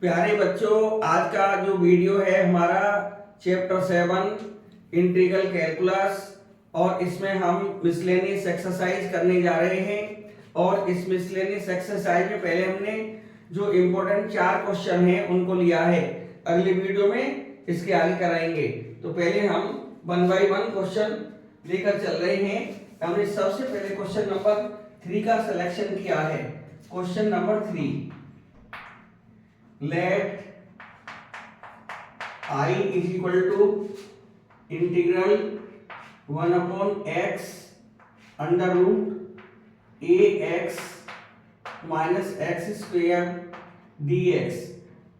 प्यारे बच्चों, आज का जो वीडियो है हमारा चैप्टर 7 इंटीग्रल कैलकुलस और इसमें हम मिसलेनियस एक्सरसाइज करने जा रहे हैं। और इस मिसलेनियस एक्सरसाइज में पहले हमने जो इम्पोर्टेंट 4 क्वेश्चन हैं उनको लिया है। अगले वीडियो में इसके आगे कराएंगे। तो पहले हम 1 बाय 1 क्वेश्चन लेकर चल रहे हैं। हमने सबसे पहले क्वेश्चन नंबर 3 का सिलेक्शन किया है। Question number 3, let I is equal to integral 1 upon x under root ax minus x square dx।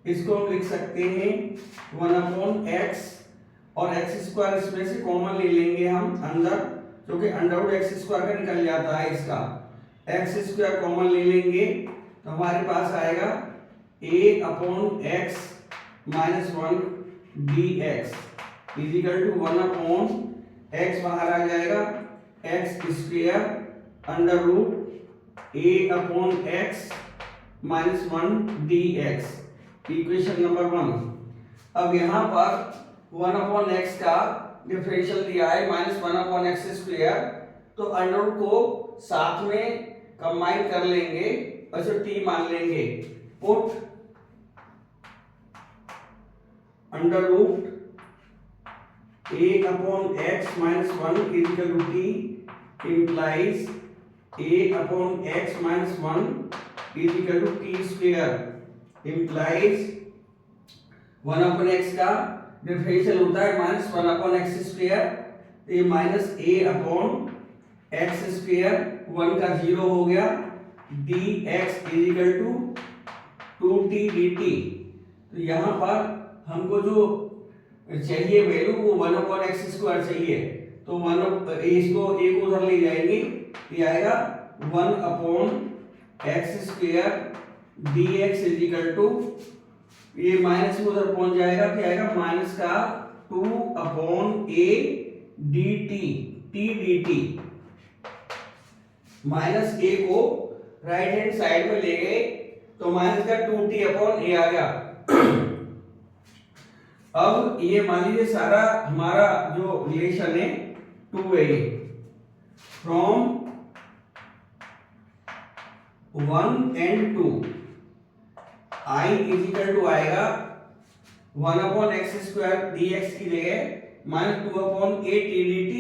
इसको हम लिख सकते हैं 1 upon x और x स्क्वायर इसमें से कॉमन ले लेंगे हम अंदर, जो कि अंडर रूट एक्स स्क्वायर का निकल जाता है। इसका x स्क्वायर कॉमन ले लेंगे तो हमारे पास आएगा a upon X minus 1 D X equal to 1 upon X बाहर आ जाएगा X square under root a upon X minus 1 D X, equation number 1। अब यहाँ पर 1 अपॉन एक्स का डिफरेंशियल दिया है माइनस 1 अपॉन एक्स स्क्वायर, तो अंडर रूट को साथ में कंबाइन कर लेंगे और इसे t मान लेंगे। Put under root a upon X minus 1 equal to t implies a upon X minus 1 equal to t square implies 1 upon X का डिफरेंशियल होता है माइनस 1 अपॉन एक्स स्क्वायर, तो ये minus a upon x square 1 का 0 हो गया dx equal to 2t dt। तो यहाँ पर हमको जो चाहिए वैल्यू वो 1 अपॉन एक्स स्क्वायर चाहिए, तो 1 इसको एक उधर ले जाएंगे, ये आएगा 1 upon x square dx equal to, ये माइनस में उधर पहुंच जाएगा, क्या आएगा माइनस का 2 upon a dt t dt। Minus a को राइट हैंड साइड में ले गए तो माइनस का 2t अपॉन a आ गया। अब ये मान लीजिए सारा हमारा जो रिलेशन है 2a from 1 and 2 i equal to आएगा 1 अपॉन एक्स स्क्वायर dx की जगह minus 2 upon a t dt,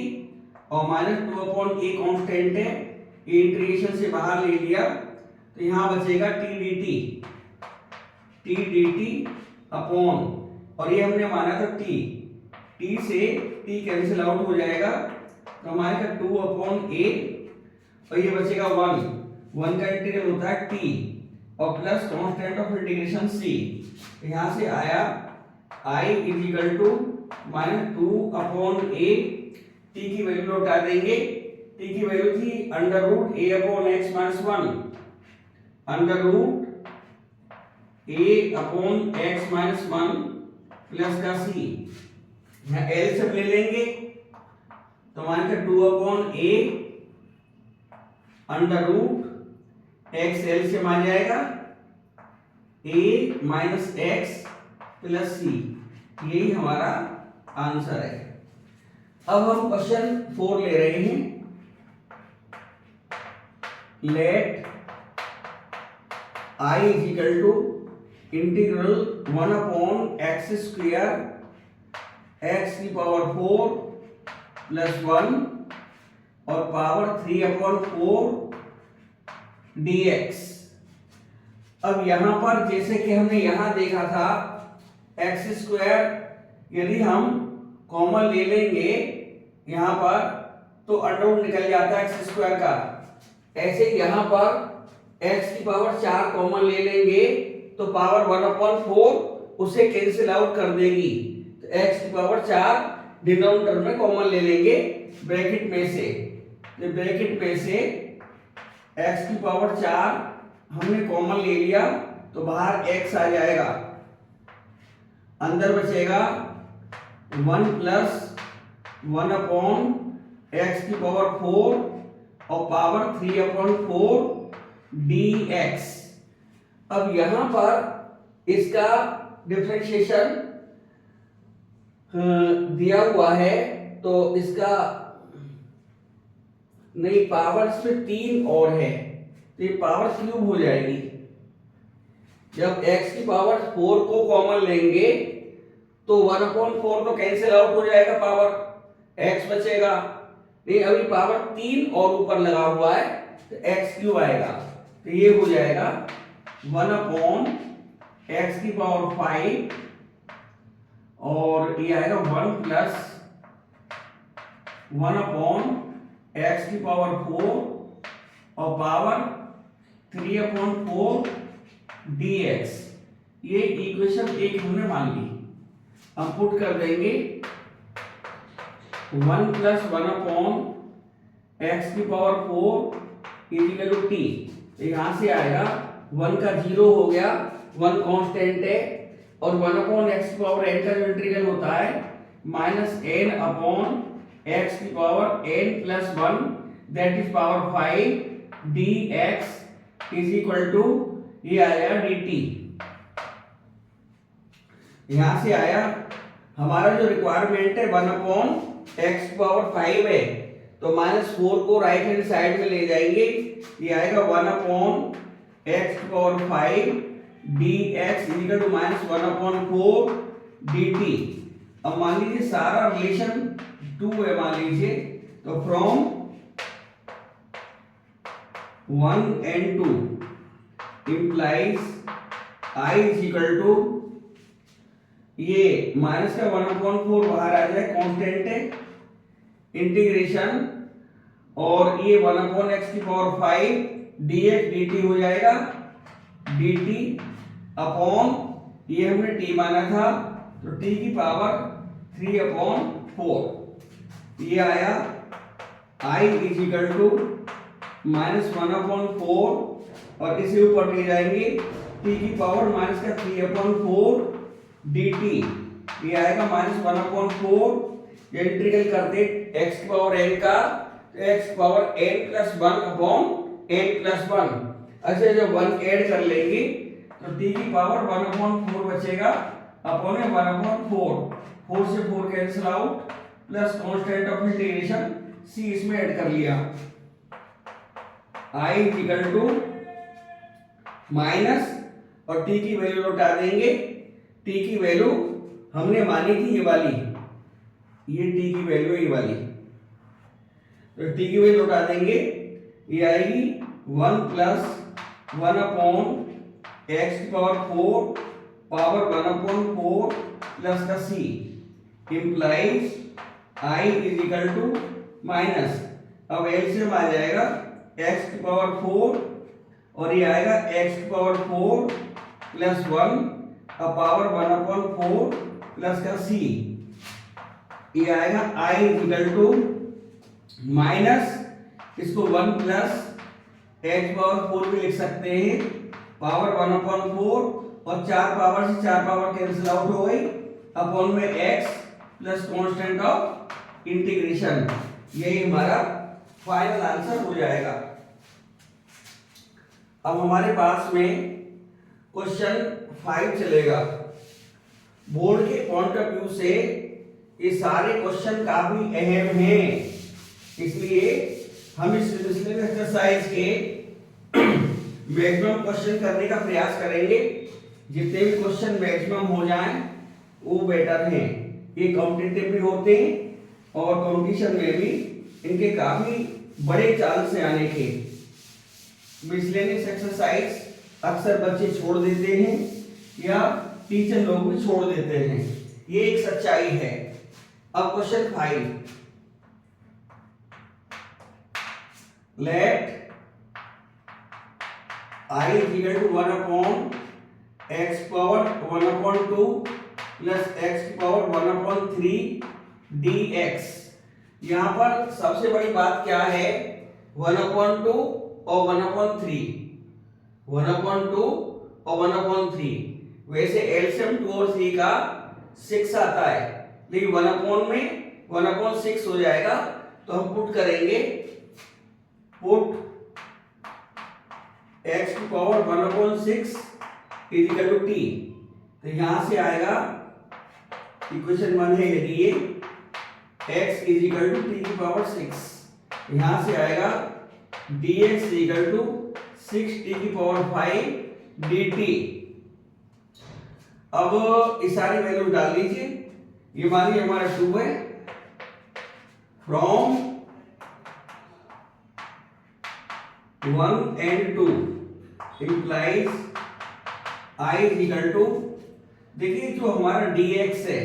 और माइनस 2 अपॉन a कांस्टेंट है, इंटीग्रेशन से बाहर ले लिया तो यहां बचेगा t dt अपॉन, और ये हमने माना था t से t कैंसिल आउट हो जाएगा तो हमारे का 2 अपॉन a, और ये बचेगा 1 का इंटीग्रल होता है t और plus constant of integration c। तो यहां से आया i equal to minus 2 upon a, t की वैल्यू लौटा देंगे, t की वैल्यू थी under root a upon x minus 1 under root a upon x minus 1 plus का c, यहाँ l सब ले लेंगे तो मान के 2 upon a under root x l से मान जाएगा a minus x plus c, यही हमारा आंसर है। अब हम क्वेश्चन 4 ले रहे हैं। Let I is equal to integral 1 upon x square x की पावर 4 प्लस 1 और पावर 3 अपॉन 4 dx। अब यहां पर जैसे कि हमने यहां देखा था एक्स स्क्वायर यदि हम कॉमन ले लेंगे यहां पर तो अंडर रूट निकल जाता है एक्स स्क्वायर का, ऐसे यहां पर x की पावर 4 कॉमन ले लेंगे तो पावर 1 अपॉन 4 उसे कैंसिल आउट कर देगी, तो x की पावर 4 डिनोमिनेटर में कॉमन ले लेंगे ब्रैकेट में से, तो ब्रैकेट में से x की पावर 4 हमने कॉमन ले लिया तो बाहर x आ जाएगा, अंदर बचेगा 1 प्लस 1 अपॉन x की पावर 4 और पावर 3 अपॉन 4 dx। अब यहां पर इसका डिफरेंशिएशन दिया हुआ है, तो इसका नहीं, पावर इसमें 3 और है तो ये पावर क्यूब हो जाएगी। जब x की पावर 4 को कॉमन लेंगे तो 1/4 तो कैंसिल आउट हो जाएगा, पावर x बचेगा। नहीं, अभी पावर 3 और ऊपर लगा हुआ है तो x क्यूब आएगा, तो ये हो जाएगा 1/x की पावर 5 और ये आएगा 1 प्लस 1/x की पावर 4 और पावर 3/4 dx। ये इक्वेशन 1 हमने मान ली। हम पुट कर देंगे 1 प्लस 1/x की पावर 4 इक्वल टू टी। यहां से आएगा 1 का 0 हो गया, 1 कांस्टेंट है, और 1/x की पावर n का जो इंटीग्रल होता है -n/x की power n plus 1 that is power 5 dx is equal to ये आया dt। यहां से आया हमारा जो रिक्वायरमेंट है 1/x पावर 5 है, तो -4 को राइट हैंड साइड में ले जाएंगे, ये आएगा 1/x power 5 dx equal to -1/4 dt। अब मान लीजिए सारा रिलेशन 2 है, मान लीजिए, तो from 1 and 2 implies I is equal to ये माइनस का 1/4 बाहर आ जाए, कांस्टेंट है, इंटीग्रेशन, और ये 1/x की पावर 5 dx dt हो जाएगा, dt अपॉन ये हमने t माना था तो t की पावर 3/4। ये आया I इज इक्वल टू -1/4 और इसे ऊपर ले जाएंगे t की पावर माइनस का 3/4 dt। ये आएगा -1/4, ये इंटीग्रल करते x की पावर n का, तो x की power n plus 1 upon n plus 1। अच्छा, जब 1 ऐड कर लेंगे तो t की पावर 1/4 बचेगा अपॉन 1/4, 4 से 4 cancel out, plus constant of integration c इसमें ऐड कर लिया। I इक्वल टू माइनस और t की वैल्यू लौटा देंगे, t की वैल्यू हमने मानी थी ये वाली, ये t की वैल्यू ये वाली, तो t की वैल्यू लौटा देंगे, ये आएगी 1 प्लस 1/x की पावर 4 पावर 1/4 प्लस का c implies I is equal to minus, अब एलसीएम आ जाएगा x की पावर 4 और ये आएगा x की पावर 4 प्लस 1 अब पावर 1/4 प्लस का c, ये आएगा I इक्वल टू माइनस, इसको 1 प्लस x पावर 4 भी लिख सकते हैं, पावर 1/4 और 4 पावर से 4 पावर कैंसिल आउट हो गई, अपॉन में x plus constant of integration. यही हमारा फाइनल आंसर हो जाएगा। अब हमारे पास में क्वेश्चन 5 चलेगा। बोर्ड के पॉइंट ऑफ व्यू से ये सारे क्वेश्चन काफी अहम हैं, इसलिए हम इस लिसनिंग एक्सरसाइज के मैक्सिमम क्वेश्चन करने का प्रयास करेंगे। जितने भी क्वेश्चन मैक्सिमम हो जाएं वो बेटर हैं। ये कॉम्पिटिटिव भी होते हैं और कंपटीशन में भी इनके काफी बड़े चांस हैं आने के। मिसलेनियस एक्सरसाइज अक्सर बच्चे छोड़ देते हैं या टीचर लोग भी छोड़ देते हैं, ये एक सच्चाई है। अब question 5, let I equal to 1/x power 1/2 plus x की पावर 1/3 dx। यहां पर सबसे बड़ी बात क्या है, 1/2 और 1/3, 1/2 और 1/3। वैसे एलसीएम 2 और 3 का 6 आता है, लेकिन 1 में 1/6 हो जाएगा, तो हम पुट करेंगे, पुट x की पावर 1/6 इक्वल टू t। तो यहां से आएगा इक्वेशन 1 है यदि ये x is equal to t की पावर 6, यहां से आएगा dx is equal to 6 t की पावर 5 dt। अब इस सारी वैल्यू डाल लीजिए। ये मानिए हमारा 2 है। From 1 and 2 implies I is equal to, देखिए जो हमारा dx है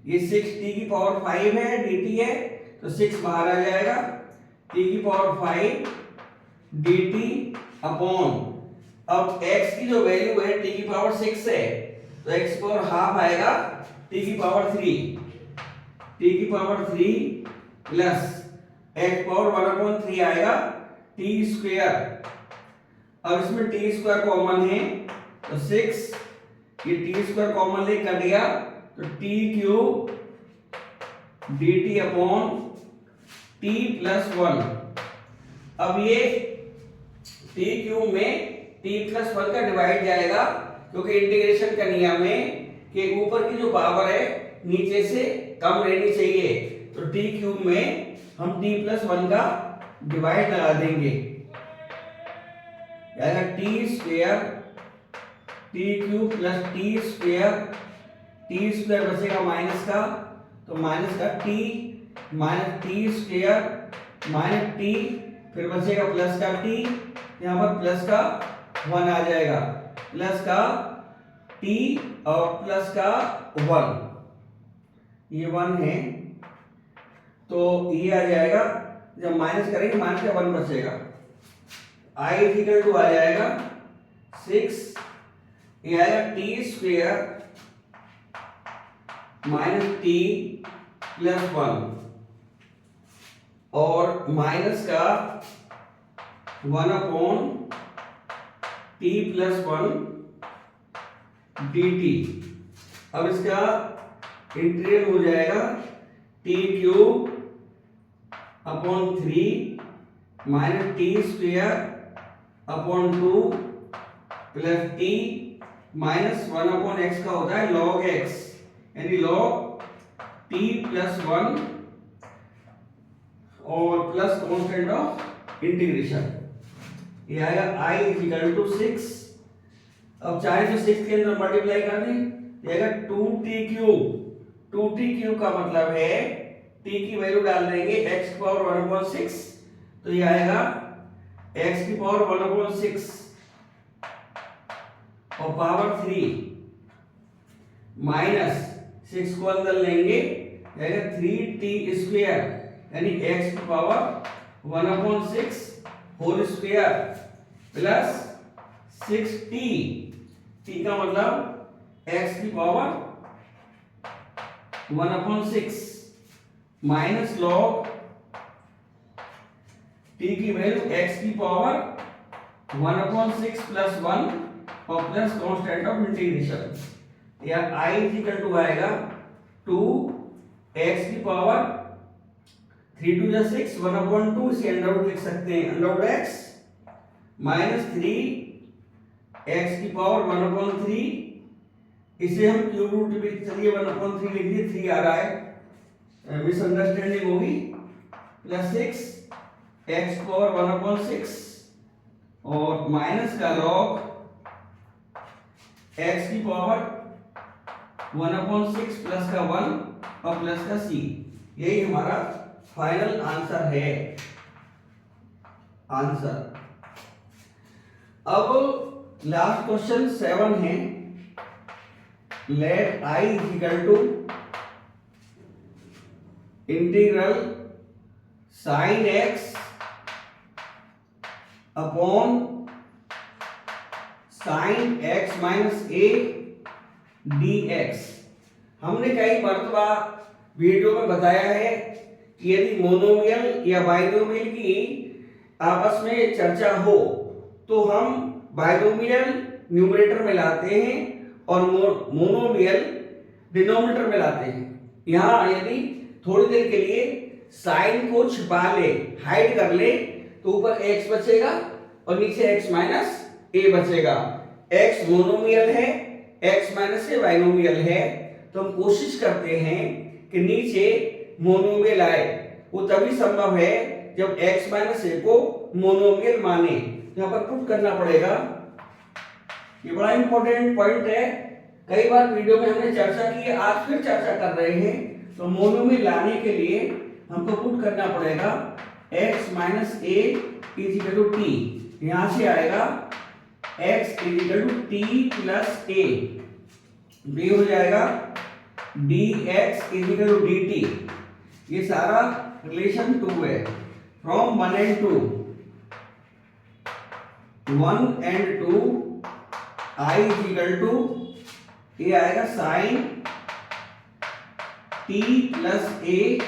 ये 6 t की पावर 5 है, dt है, तो 6 बाहर आ जाएगा, t की पावर 5 dt अपॉन, अब x की जो वैल्यू है t की पावर 6 है, तो x की पावर हाफ आएगा t की पावर 3, t की पावर 3 प्लस x पावर 1/3 आएगा t स्क्वायर। अब इसमें t स्क्वायर कॉमन है तो 6, ये t स्क्वायर कॉमन ले कर दिया तो t cube dt upon t plus 1। अब ये t क्यूब में t प्लस 1 का डिवाइड जाएगा, क्योंकि इंटीग्रेशन का नियम है कि ऊपर की जो पावर है नीचे से कम रहनी चाहिए, तो t क्यूब में हम t प्लस 1 का डिवाइड लगा देंगे, यानी T square T cube plus T square बचेगा माइनस का, तो माइनस का T minus T square minus T, फिर बचेगा प्लस का टी, यहाँ पर प्लस का 1 आ जाएगा, प्लस का टी और प्लस का 1, ये 1 है तो ये आ जाएगा, जब माइनस करेंगे माइनस का 1 बचेगा, I इक्वल टू आ जाएगा 6, ये आएगा T square minus T plus 1 और माइनस का 1 अपॉन टी प्लस 1 dt। अब इसका इंटीग्रल हो जाएगा T cube upon 3 minus T square upon 2 plus T minus 1 upon X का होता है log x, यानी log t प्लस 1 और प्लस कॉन्स्टेंट ऑफ इंटीग्रेशन, ये आएगा I इज इक्वल टू 6। अब चाहे तो 6 के अंदर मल्टीप्लाई कर दें, ये आएगा 2t क्यूब, 2t क्यूब का मतलब है t की वैल्यू डाल देंगे x की पावर 1/6, तो ये आएगा x की पावर 1/6 और पावर 3 माइनस 6 को अंदर लेंगे, आएगा 3t स्क्वायर, यानी x की power 1/6 whole square plus 6t, t का मतलब x की पावर 1/6 माइनस लॉग t की वैल्यू x की पावर 1/6 प्लस 1 और प्लस कांस्टेंट ऑफ इंटीग्रेशन, या I इज इक्वल टू आएगा 2 x की पावर 3 2 जा 6 1/2, इसे अंडर रूट लिख सकते हैं, under root x minus 3 x की पावर 1/3, इसे हम क्यूब रूट भी चलिए 1/3 लिख दिए, 3 आ रहा है, मिसअंडरस्टैंडिंग होगी, प्लस 6 x पावर 1/6 और माइनस का लॉग x की पावर 1/6 प्लस का 1 और प्लस का c, यही हमारा फाइनल आंसर है। आंसर अब लास्ट क्वेश्चन 7 है, let I is equal to integral sine x upon sine x minus a dx। हमने कई मर्तबा वीडियो में बताया है कि यदि मोनोमियल या बाइनोमियल की आपस में चर्चा हो तो हम बाइनोमियल न्यूमरेटर में लाते हैं और मोनोमियल डिनोमिनेटर में लाते हैं। यहाँ यदि थोड़ी देर के लिए साइन को छिपा ले, हाइड कर ले, तो ऊपर x बचेगा और नीचे x माइनस a बचेगा। x मोनोमियल है, x माइनस ए बाइनोमियल है, तो हम कोशिश करते हैं कि नीचे मोनोमियल आए। वो तभी संभव है जब x माइनस ए को मोनोमियल माने। यहाँ पर पुट करना पड़ेगा, ये बड़ा इंपॉर्टेंट पॉइंट है, कई बार वीडियो में हमने चर्चा की है, आज फिर चर्चा कर रहे हैं। तो मोनोमियल लाने के लिए हमको पुट करना पड़ेगा x minus A is equal to T. यहां से आएगा x is equal to T plus A, ये हो जाएगा dx is equal to dt। ये सारा रिलेशन 2 है, from 1 and 2, 1 and 2 i is equal to, ये आएगा साइन t प्लस ए,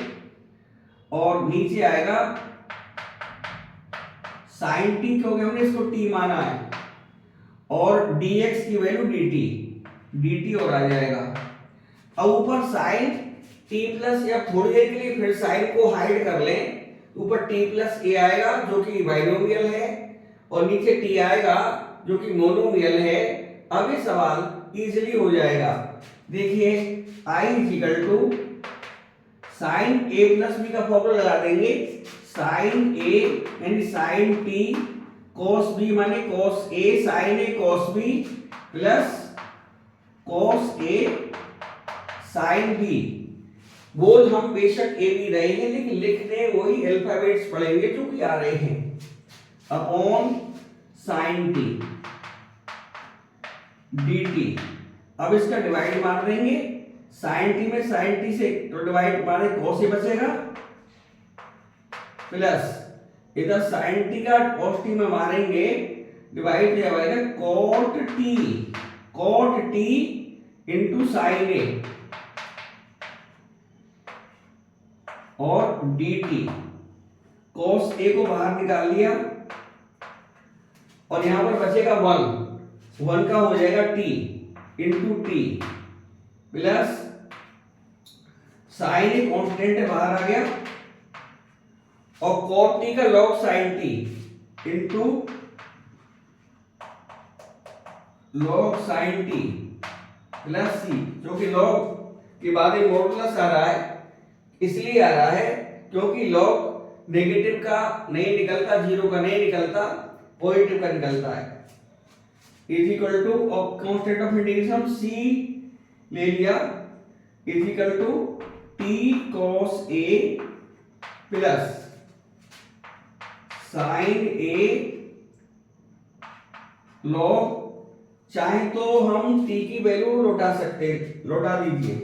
और नीचे आएगा साइन t, क्योंकि हमने इसको t माना है, और dx की वैल्यू dt और आ जाएगा। अब ऊपर साइन t प्लस, या थोड़ी देर के लिए फिर साइन को हाइड कर लें, ऊपर t प्लस ए आएगा जो कि बाइनोमियल है, और नीचे t आएगा जो कि मोनोमियल है। अब ये सवाल इजीली हो जाएगा। देखिए i is equal to sine a plus b का फॉर्मूला लगा देंगे, साइन a यानी साइन t cos b माने cos a, sine a cos b plus cos a sine b। बोल हम बेशक ए भी रहे हैं, लेकिन लिखने वही अल्फाबेट्स पढ़ेंगे जो कि आ रहे हैं, अपॉन साइन t dt। अब इसका डिवाइड मार देंगे, साइन t में साइन t से तो डिवाइड मारे cos a बचेगा, प्लस इधर साइन t का cos t में मारेंगे, डिवाइड किया जाएगा cot t into sine a और dt। cos a को बाहर निकाल लिया, और यहां पर बचेगा 1 का हो जाएगा t into T, plus sign a constant है बाहर आ गया, और cot t का log sin t into log sin t plus c, जो कि log के बाद एक मॉडुलस आ रहा है, इसलिए आ रहा है क्योंकि log नेगेटिव का नहीं निकलता, जीरो का नहीं निकलता, पॉजिटिव का निकलता है। Is equal to of constant of integration c ले लिया, is equal to t cos a plus sine a log, चाहे तो हम t की वैल्यू लौटा सकते हैं, लौटा दीजिए।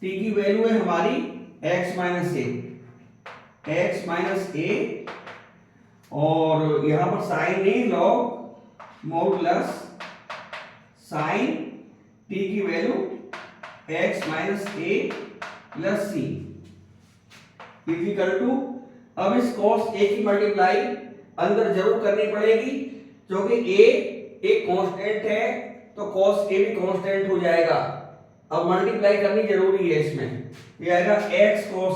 t की वैल्यू है हमारी x माइनस a, और यहां पर sine a log modulus sine t की value x minus a plus c is equal to, अब इस cos a की मल्टीप्लाई अंदर जरूर करनी पड़ेगी, क्योंकि a एक कांस्टेंट है, तो cos a भी कांस्टेंट हो जाएगा। अब मल्टीप्लाई करनी जरूरी है इसमें, ये आएगा x cos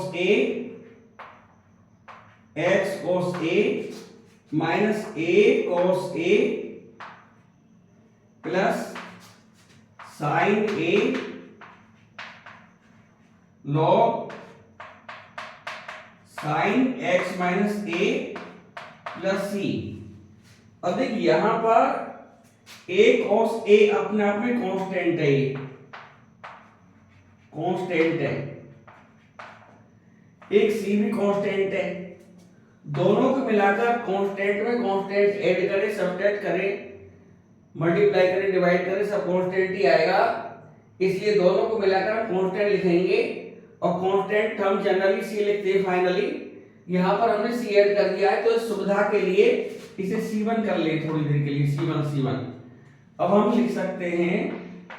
a minus a cos a plus sine a log sine x minus a plus c। अब देखिए यहां पर a cos a अपने आप में कांस्टेंट है, ये कांस्टेंट है, एक c भी कांस्टेंट है, दोनों को मिलाकर कांस्टेंट में कांस्टेंट ऐड करें, सब्ट्रैक्ट करें, मल्टीप्लाई करें, डिवाइड करें, सब कांस्टेंट ही आएगा, इसलिए दोनों को मिलाकर हम कांस्टेंट लिखेंगे, और कांस्टेंट हम जनरली c लिखते हैं फाइनली। यहां पर हमने c ऐड कर दिया है, तो सुविधा के लिए इसे c1 कर ले थोड़ी देर के लिए, c1। अब हम लिख सकते हैं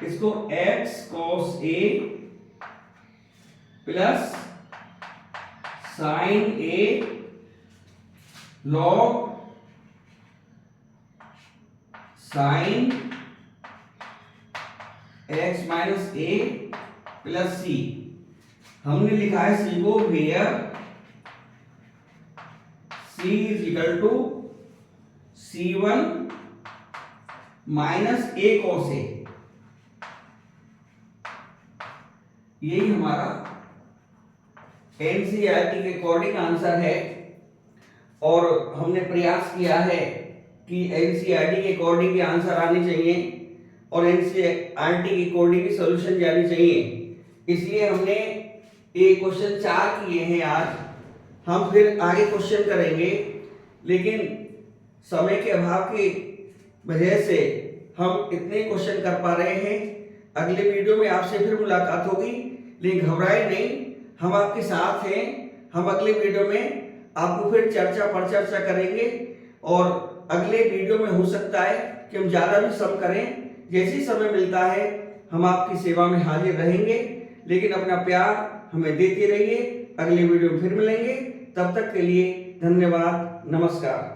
इसको x cos a plus sine a log sine x minus a plus c। हमने लिखा है c को where c is equal to c1 minus a cos a, यही हमारा एनसीईआरटी के अकॉर्डिंग आंसर है। और हमने प्रयास किया है कि एनसीईआरटी के अकॉर्डिंग के आंसर आने चाहिए और एनसीईआरटी के अकॉर्डिंग की सॉल्यूशन जानी चाहिए। इसलिए हमने ये क्वेश्चन 4 किए हैं आज। हम फिर आगे क्वेश्चन करेंगे, लेकिन समय के अभाव की वजह से हम इतने क्वेश्चन कर पा रहे हैं। अगले वीडियो में आपसे फिर मुलाकात होगी, लेकिन घबराए नहीं, हम आपके साथ हैं। हम अगले वीडियो में आपको फिर चर्चा पर चर्चा करेंगे और अगले वीडियो में हो सकता है कि हम ज़्यादा भी सम करें। जैसे समय मिलता है हम आपकी सेवा में हाजिर रहेंगे, लेकिन अपना प्यार हमें देते रहिए। अगले वीडियो में फिर मिलेंगे, तब तक के लिए धन्यवाद, नमस्कार।